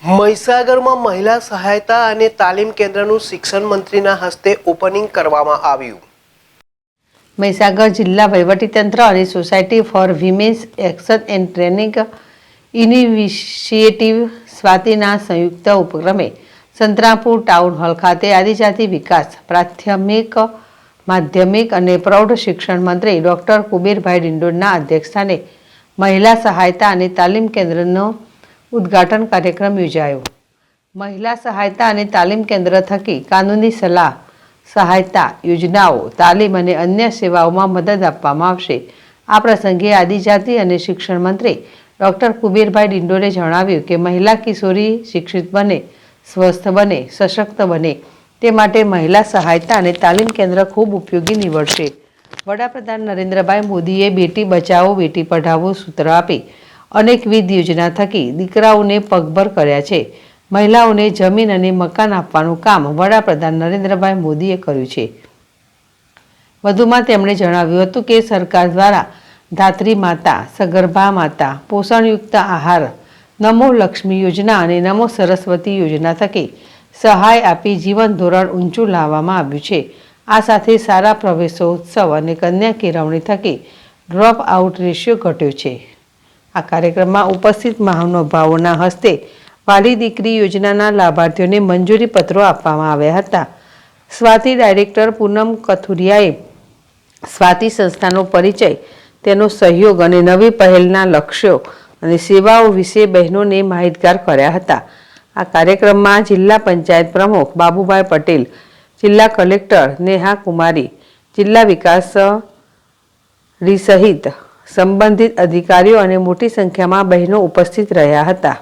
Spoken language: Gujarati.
મહીસાગરમાં મહિલા સહાયતા અને તાલીમ કેન્દ્રનું શિક્ષણ મંત્રીના હસ્તે ઓપનિંગ કરવામાં આવ્યું। મહીસાગર જિલ્લા વહીવટીતંત્ર અને society for women's action and training initiative સ્વાતિના સંયુક્ત ઉપક્રમે સંતરામપુર ટાઉન હોલ ખાતે આદિજાતિ વિકાસ, પ્રાથમિક, માધ્યમિક અને પ્રૌઢ શિક્ષણ મંત્રી ડૉક્ટર કુબેરભાઈ ડિંડોરના અધ્યક્ષસ્થાને મહિલા સહાયતા અને તાલીમ કેન્દ્રનો ઉદ્ઘાટન કાર્યક્રમ યોજાયો। મહિલા સહાયતા અને તાલીમ કેન્દ્ર થકી કાનૂની સલાહ, સહાયતા, યોજનાઓ, તાલીમ અને અન્ય સેવાઓમાં મદદ આપવામાં આવશે। આ પ્રસંગે આદિજાતિ અને શિક્ષણ મંત્રી ડૉક્ટર કુબેરભાઈ ડિંડોરે જણાવ્યું કે મહિલા કિશોરી શિક્ષિત બને, સ્વસ્થ બને, સશક્ત બને તે માટે મહિલા સહાયતા અને તાલીમ કેન્દ્ર ખૂબ ઉપયોગી નીવડશે। વડાપ્રધાન નરેન્દ્રભાઈ મોદીએ બેટી બચાવો, બેટી પઢાવો સૂત્ર આપી અનેકવિધ યોજના થકી દીકરાઓને પગભર કર્યા છે। મહિલાઓને જમીન અને મકાન આપવાનું કામ વડાપ્રધાન નરેન્દ્રભાઈ મોદીએ કર્યું છે। વધુમાં તેમણે જણાવ્યું હતું કે સરકાર દ્વારા ધાત્રી માતા, સગર્ભા માતા, પોષણયુક્ત આહાર, નમો લક્ષ્મી યોજના અને નમો સરસ્વતી યોજના થકી સહાય આપી જીવન ધોરણ ઊંચું લાવવામાં આવ્યું છે। આ સાથે સારા પ્રવેશોત્સવ અને કન્યા કેળવણી થકી ડ્રોપ આઉટ રેશિયો ઘટ્યો છે। આ કાર્યક્રમમાં ઉપસ્થિત મહાનુભાવોના હસ્તે વાલી દીકરી યોજનાના લાભાર્થીઓને મંજૂરી પત્રો આપવામાં આવ્યા હતા। સ્વાતિ ડાયરેક્ટર પૂનમ કથુરિયાએ સ્વાતિ સંસ્થાનો પરિચય, તેનો સહયોગ અને નવી પહેલના લક્ષ્યો અને સેવાઓ વિશે બહેનોને માહિતગાર કર્યા હતા। આ કાર્યક્રમમાં જિલ્લા પંચાયત પ્રમુખ બાબુભાઈ પટેલ, જિલ્લા કલેક્ટર નેહા કુમારી, જિલ્લા વિકાસ સહિત સંબંધિત અધિકારીઓ અને મોટી સંખ્યામાં બહેનો ઉપસ્થિત રહ્યા હતા।